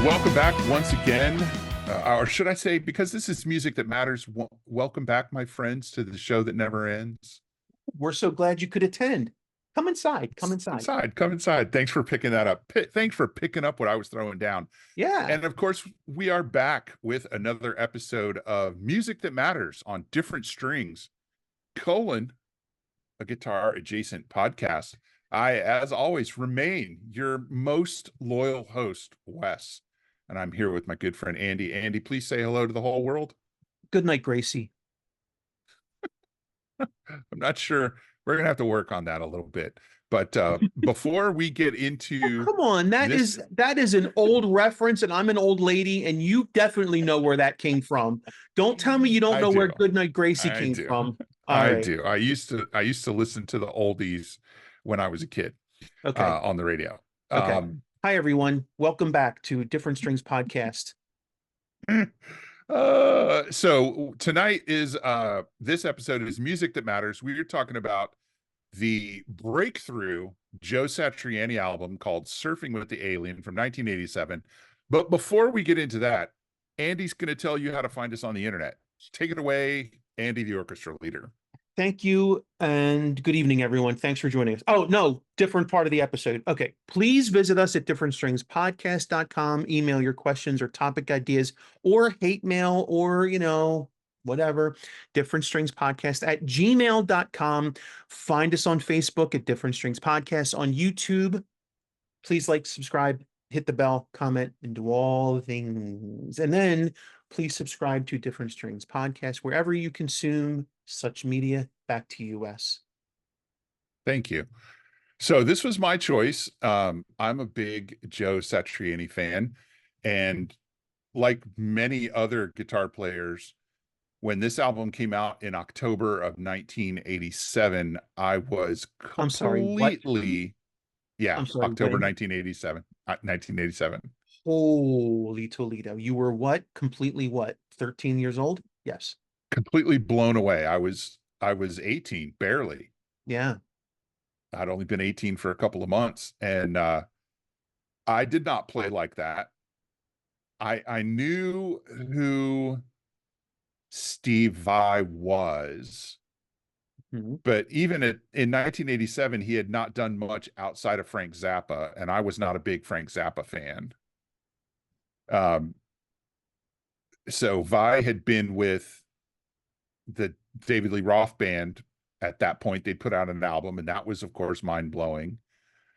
Welcome back once again, or should I say, because this is music that matters, welcome back, my friends, to the show that never ends. We're so glad you could attend. Come inside. Come inside. Come inside. Thanks for picking that up. Thanks for picking up what I was throwing down. Yeah. And of course, we are back with another episode of Music That Matters on Different Strings, a guitar adjacent podcast. I, as always, remain your most loyal host, Wes. And I'm here with my good friend, Andy. Andy, please say hello to the whole world. Good night, Gracie. I'm not sure. We're going to have to work on that a little bit. But before we get into Come on, that is an old reference, and I'm an old lady, and you definitely know where that came from. Don't tell me you don't know where Good Night Gracie came from. I do. I used to listen to the oldies when I was a kid. Okay. On the radio. Okay. Hi everyone. Welcome back to Different Strings Podcast. So tonight is this episode is Music That Matters. We are talking about the breakthrough Jo Satriani album called Surfing with the Alien from 1987. But before we get into that, Andy's going to tell you how to find us on the internet. Take it away, Andy, the orchestra leader. Thank you, and good evening, everyone. Thanks for joining us. Oh, no, different part of the episode. Okay, please visit us at differentstringspodcast.com. Email your questions or topic ideas or hate mail or, whatever. differentstringspodcast@gmail.com. Find us on Facebook at Different Strings Podcast. On YouTube, please like, subscribe, hit the bell, comment, and do all the things. And then please subscribe to Different Strings Podcast wherever you consume such media. Back to you, Wes. Thank you. So this was my choice. I'm a big Jo Satriani fan, and like many other guitar players, when this album came out in October of 1987, I was completely, I'm sorry, October 1987. Holy Toledo. You were what? Completely what? 13 years old? Yes. Completely blown away. I was 18, barely. Yeah. I'd only been 18 for a couple of months, and I did not play like that. I knew who Steve Vai was, but even in 1987, he had not done much outside of Frank Zappa, and I was not a big Frank Zappa fan. So Vai had been with the David Lee Roth band. At that point, they put out an album, and that was, of course, mind-blowing.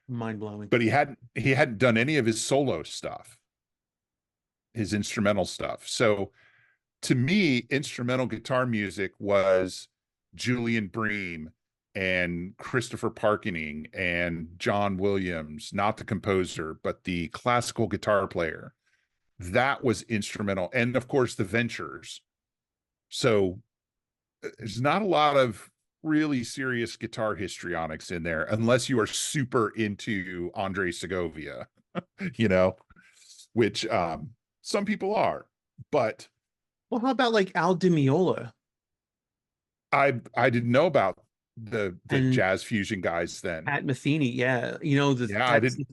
But he hadn't done any of his solo stuff, his instrumental stuff. So to me, instrumental guitar music was Julian Bream and Christopher Parkening and John Williams, not the composer, but the classical guitar player. That was instrumental. And of course, the Ventures. So there's not a lot of really serious guitar histrionics in there, unless you are super into Andre Segovia, which some people are. But well, how about like Al Di Meola? I didn't know about the jazz fusion guys then. Pat Metheny, yeah. I didn't.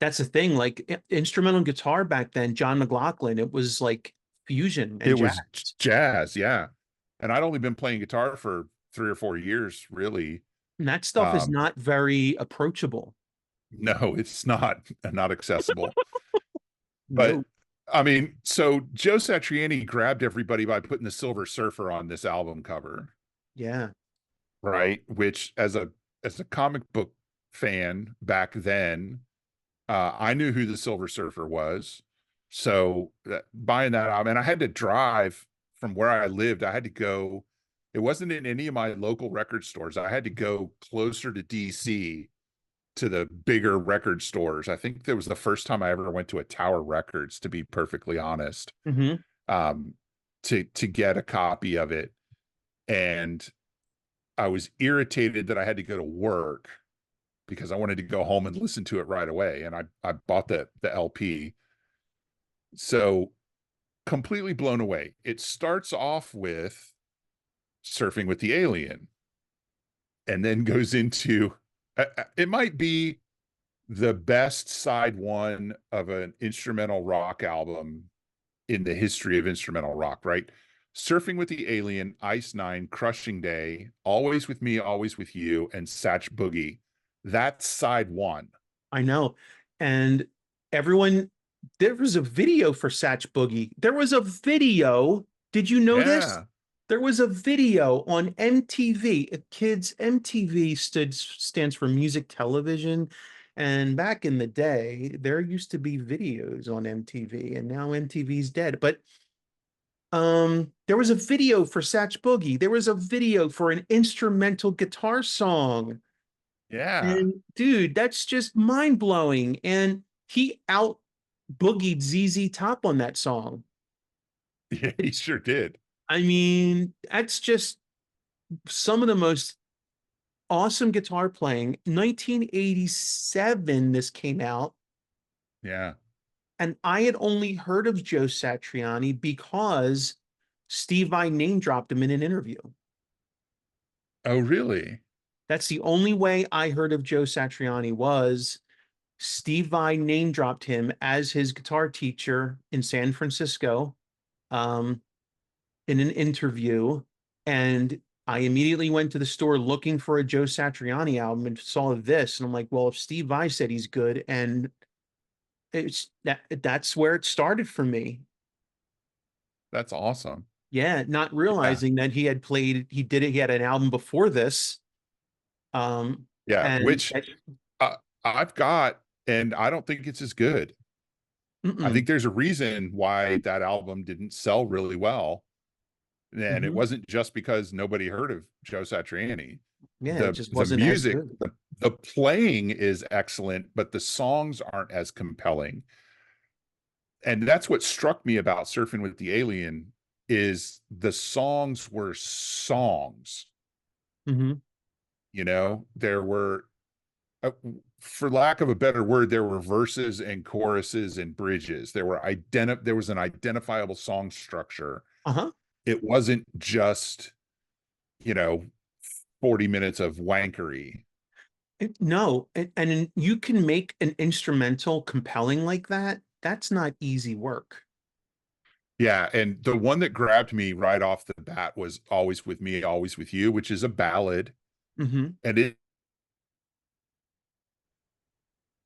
That's the thing. Like instrumental guitar back then, John McLaughlin, it was like fusion. And it was jazz, yeah. And I'd only been playing guitar for 3 or 4 years, really. And that stuff is not very approachable. No, it's not accessible. But I mean, so Jo Satriani grabbed everybody by putting the Silver Surfer on this album cover. Yeah. Right. Which as a comic book fan back then, I knew who the Silver Surfer was. So buying that album, and I had to drive from where I lived. I had to go. It wasn't in any of my local record stores. I had to go closer to DC to the bigger record stores. I think that was the first time I ever went to a Tower Records, to be perfectly honest, to get a copy of it. And I was irritated that I had to go to work because I wanted to go home and listen to it right away. And I bought the LP. So completely blown away. It starts off with Surfing with the Alien, and then goes into, it might be the best side one of an instrumental rock album in the history of instrumental rock, right? Surfing with the Alien, Ice Nine, Crushing Day, Always with Me, Always with You, and Satch Boogie. That's side one. I know. And everyone, there was a video for Satch Boogie. There was a video. Did you know this? Yeah. There was a video on MTV. Kids, MTV stands for music television. And back in the day, there used to be videos on MTV, and now MTV's dead. But there was a video for Satch Boogie. There was a video for an instrumental guitar song. Yeah. And dude, that's just mind blowing. And he out boogied ZZ Top on that song. Yeah, he It's, sure did. I mean, that's just some of the most awesome guitar playing. 1987, this came out, Yeah. and I had only heard of Jo Satriani because Steve Vai name dropped him in an interview. Oh, really? That's the only way I heard of Jo Satriani was Steve Vai name dropped him as his guitar teacher in San Francisco, um, in an interview. And I immediately went to the store looking for a Jo Satriani album and saw this. And I'm like, well, if Steve Vai said he's good, and that's where it started for me. That's awesome. Yeah, not Yeah. realizing that he had an album before this. Um, Yeah. and Which I've got, and I don't think it's as good. I think mm-mm, there's a reason why that album didn't sell really well. And it mhm. wasn't just because nobody heard of Jo Satriani. Yeah, it just The wasn't as music, good. the playing is excellent, but the songs aren't as compelling. And that's what struck me about Surfing with the Alien is the songs were songs. Mhm. There were, uh, for lack of a better word, there were verses and choruses and bridges. There was an identifiable song structure. Uh-huh. It wasn't just, you know 40 minutes of wankery. No, and you can make an instrumental compelling like that. That's not easy work. Yeah, and the one that grabbed me right off the bat was Always with Me, Always with You, which is a ballad. Hmm. And it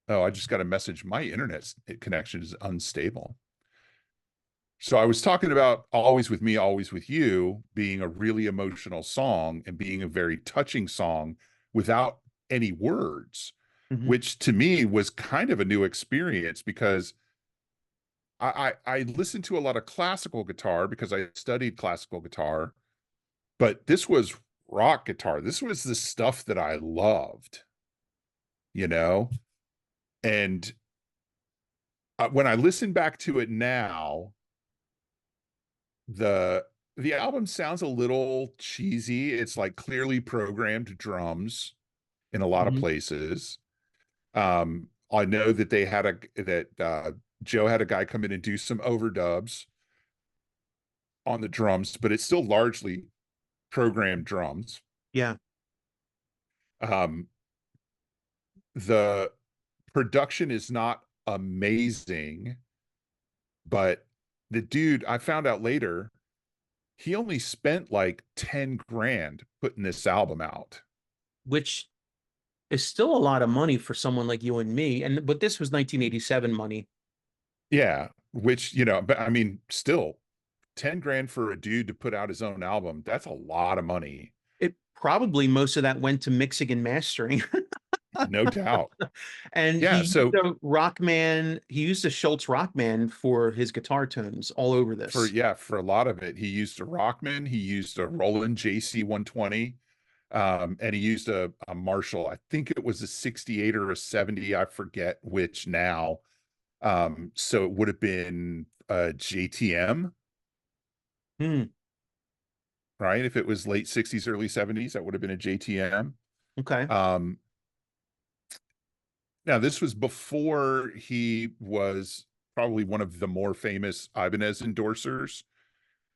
oh, I just got a message. My internet connection is unstable. So I was talking about Always with Me, Always with You being a really emotional song and being a very touching song without any words, Hmm. which to me was kind of a new experience because I listened to a lot of classical guitar because I studied classical guitar, but this was rock guitar. This was the stuff that I loved, you know? And when I listen back to it now, the the album sounds a little cheesy. It's like clearly programmed drums in a lot of Hmm. places. I know that they had Joe had a guy come in and do some overdubs on the drums, but it's still largely programmed drums. Yeah. Um, the production is not amazing, but the dude, I found out later, he only spent like 10 grand putting this album out. Which is still a lot of money for someone like you and me. And but this was 1987 money. Yeah, which, but I mean, still 10 grand for a dude to put out his own album, that's a lot of money. It probably most of that went to mixing and mastering. No doubt. And Yeah, so he used a Schultz Rockman for his guitar tones all over this. for a lot of it, he used a Rockman, he used a Roland JC 120, and he used a Marshall. I think it was a 68 or a 70, I forget which now. So it would have been a JTM, Hmm. right? If it was late 60s, early 70s, that would have been a JTM. Okay. Um, Now this was before he was probably one of the more famous Ibanez endorsers.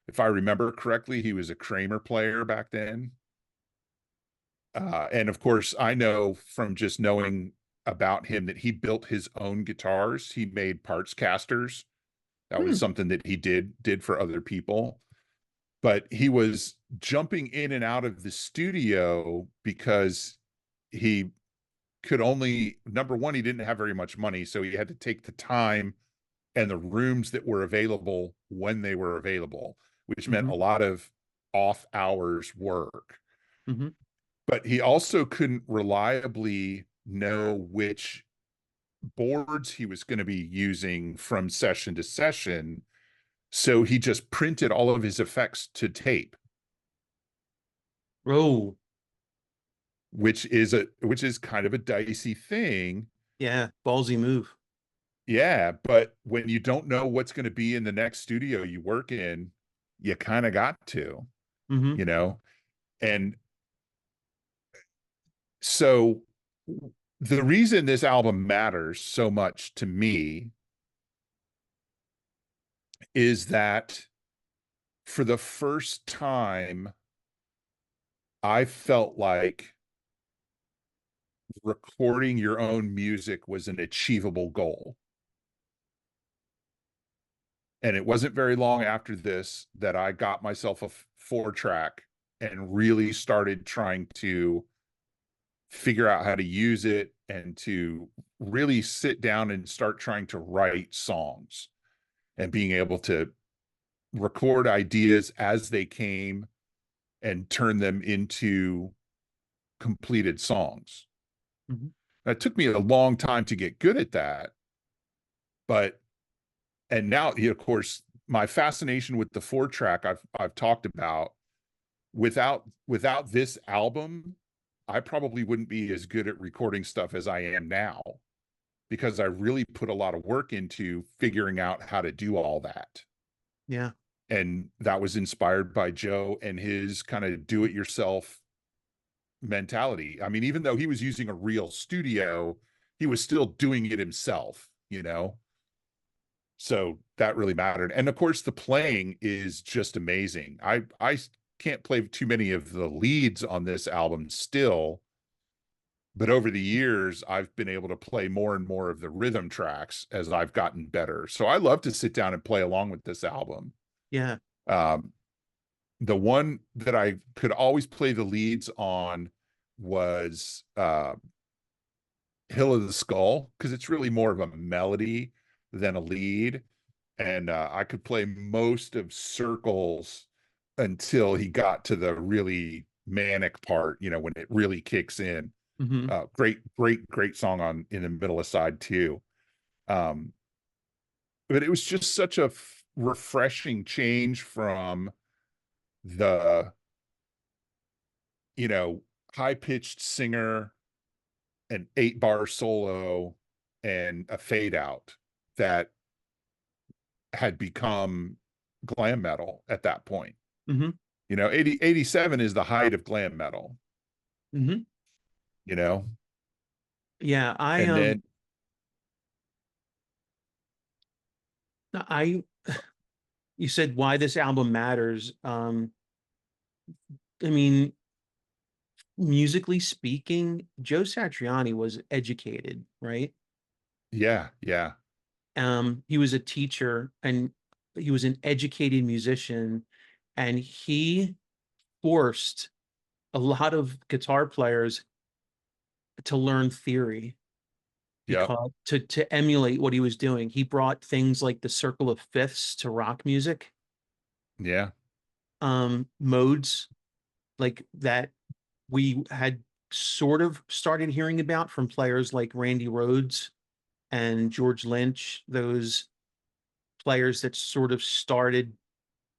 If I remember correctly, he was a Kramer player back then. And of course, I know from just knowing about him that he built his own guitars. He made parts casters. That was Hmm. something that he did for other people. But he was jumping in and out of the studio because he could only, number one, he didn't have very much money, so he had to take the time and the rooms that were available when they were available, which meant Mm-hmm. a lot of off hours work. Mm-hmm. But he also couldn't reliably know which boards he was going to be using from session to session. So he just printed all of his effects to tape, Oh, which is kind of a dicey thing. yeah, ballsy move. Yeah, but when you don't know what's going to be in the next studio you work in, you kind of got to, Mm-hmm. you know. And so the reason this album matters so much to me is that for the first time, I felt like recording your own music was an achievable goal. And it wasn't very long after this that I got myself a 4-track and really started trying to figure out how to use it and to really sit down and start trying to write songs and being able to record ideas as they came and turn them into completed songs. Mm-hmm. It took me a long time to get good at that, but and now, of course, my fascination with the 4-track I've talked about. Without this album, I probably wouldn't be as good at recording stuff as I am now, because I really put a lot of work into figuring out how to do all that. Yeah. And that was inspired by Joe and his kind of do it yourself mentality. I mean, even though he was using a real studio, he was still doing it himself, you know? So that really mattered. And of course, the playing is just amazing. I can't play too many of the leads on this album still, but over the years, I've been able to play more and more of the rhythm tracks as I've gotten better. So I love to sit down and play along with this album. Yeah. Um, the one that I could always play the leads on was Hill of the Skull, because it's really more of a melody than a lead. And I could play most of Circles until he got to the really manic part, you know, when it really kicks in. Mm-hmm. Great song on in the middle of side two. Um, but it was just such a refreshing change from the, you know, high pitched singer, an 8-bar solo, and a fade out that had become glam metal at that point. Mm-hmm. You know, 87 is the height of glam metal, Mm-hmm. you know, Yeah. and then, I you said why this album matters. I mean, musically speaking, Jo Satriani was educated, right? yeah, yeah, He was a teacher and he was an educated musician, and he forced a lot of guitar players to learn theory yep, because to emulate what he was doing. He brought things like the circle of fifths to rock music, yeah, modes like that we had sort of started hearing about from players like Randy Rhoads and George Lynch, those players that sort of started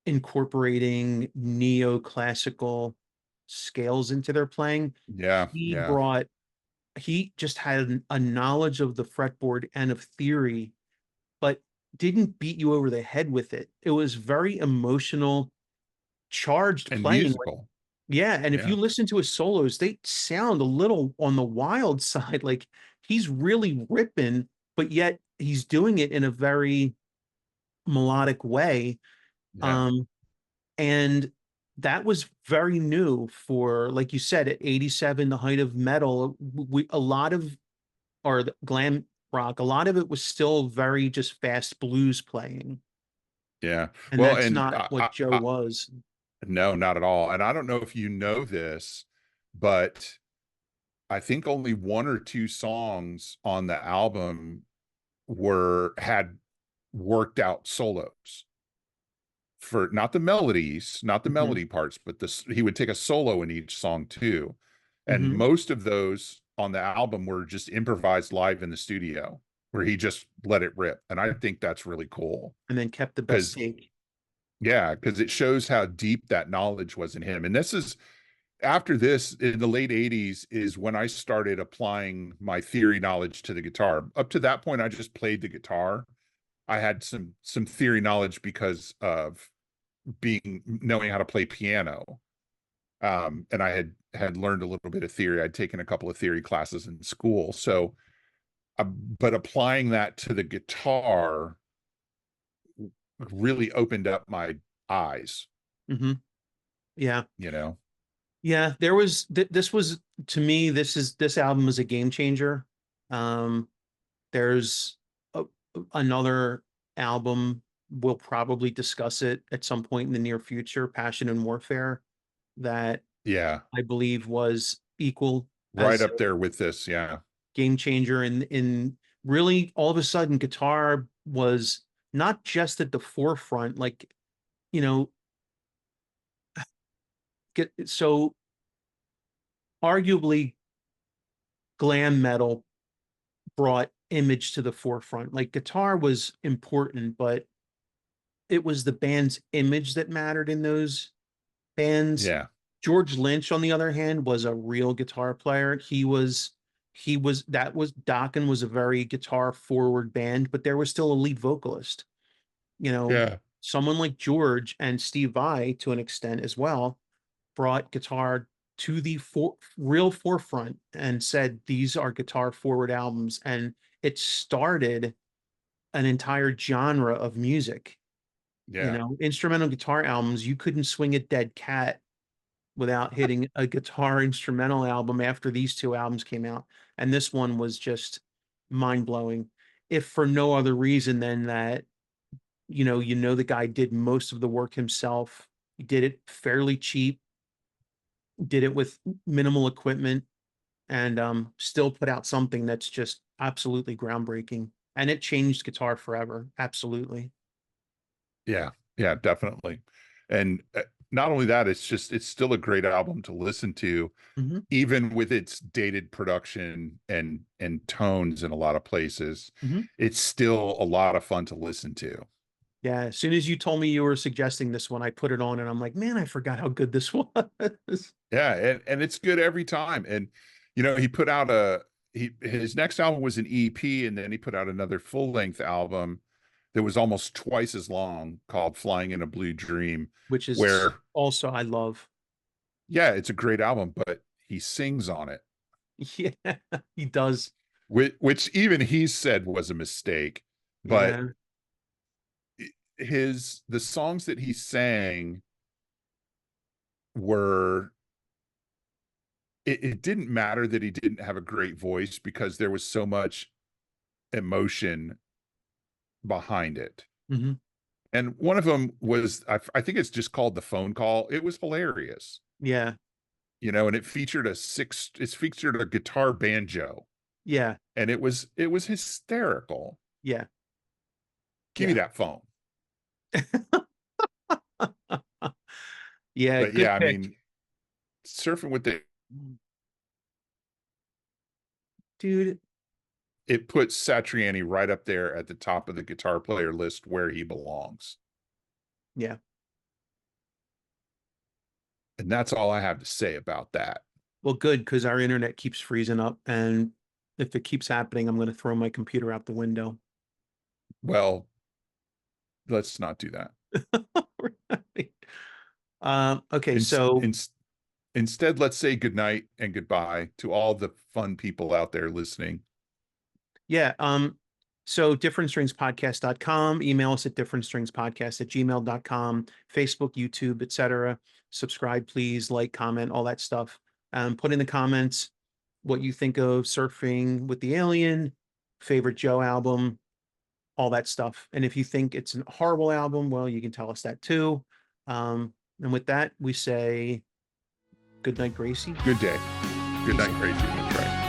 incorporating neoclassical scales into their playing. yeah, He yeah, brought, he just had a knowledge of the fretboard and of theory, but didn't beat you over the head with it. It was very emotional, charged and playing. musical, Yeah, and if yeah, you listen to his solos, they sound a little on the wild side. Like he's really ripping, but yet he's doing it in a very melodic way. yeah, Um, and that was very new for, like you said, at 87, the height of metal. A lot of or the glam rock, a lot of it was still very just fast blues playing. Yeah. And Well, that's and not what Joe was. no, not at all. And I don't know if you know this, but I think only one or two songs on the album had worked out solos for not the melodies, not the Hmm. melody parts, but this he would take a solo in each song too. And Hmm. most of those on the album were just improvised live in the studio where he just let it rip. And I think that's really cool And then kept the best because take. yeah, because it shows how deep that knowledge was in him. And this is after this in the late 80s is when I started applying my theory knowledge to the guitar. Up to that point, I just played the guitar. I had some theory knowledge because of being knowing how to play piano. And I had learned a little bit of theory. I'd taken a couple of theory classes in school. So, but applying that to the guitar really opened up my eyes, Hmm. Yeah. you know? Yeah. There was, this was, to me, this album was a game changer. Um, there's a, another album, we'll probably discuss it at some point in the near future, Passion and Warfare, that Yeah. I believe was equal Right as up there with this. Yeah. game changer. In really, all of a sudden guitar was not just at the forefront, like, you know, get so arguably glam metal brought image to the forefront. Like guitar was important, but it was the band's image that mattered in those bands. Yeah. George Lynch, on the other hand, was a real guitar player. Dokken was a very guitar forward band, but there was still a lead vocalist. You know, Yeah. someone like George and Steve Vai, to an extent as well, brought guitar to the real forefront and said these are guitar forward albums, and it started an entire genre of music. You Yeah. know, instrumental guitar albums, you couldn't swing a dead cat without hitting a guitar instrumental album after these two albums came out. And this one was just mind blowing, if for no other reason than that, the guy did most of the work himself. He did it fairly cheap, did it with minimal equipment, and still put out something that's just absolutely groundbreaking. And it changed guitar forever. Absolutely. Yeah. Yeah, definitely. And not only that, it's still a great album to listen to, Hmm. even with its dated production and tones in a lot of places. Hmm. It's still a lot of fun to listen to. Yeah. As soon as you told me you were suggesting this one, I put it on and I'm like, man, I forgot how good this was. Yeah, and it's good every time. And he put out his next album was an EP, and then he put out another full-length album that was almost twice as long called Flying in a Blue Dream, Which is where also I love. yeah, it's a great album, but he sings on it, Yeah, he does. which even he said was a mistake. But Yeah. the songs that he sang were it didn't matter that he didn't have a great voice because there was so much emotion behind it. Hmm. And one of them was, I think it's just called The Phone Call. It was hilarious, Yeah. and it's featured a guitar banjo, Yeah. and it was hysterical. Yeah. Give me Yeah. that phone. Yeah. But Good yeah, I pick. mean, surfing with Dude. it puts Satriani right up there at the top of the guitar player list where he belongs. Yeah. And that's all I have to say about that. Well, good, because our internet keeps freezing up. And if it keeps happening, I'm going to throw my computer out the window. Well, let's not do that. Right. Okay. In, So, in, Instead, let's say goodnight and goodbye to all the fun people out there listening. yeah. So differentstringspodcast.com, email us at differentstringspodcast@gmail.com, Facebook, YouTube, etc. Subscribe, please, like, comment, all that stuff. Put in the comments what you think of Surfing with the Alien, favorite Joe album, all that stuff. And if you think it's a horrible album, well, you can tell us that too. And with that, we say good night, Gracie. Good day. Good night, Crazy. That's right.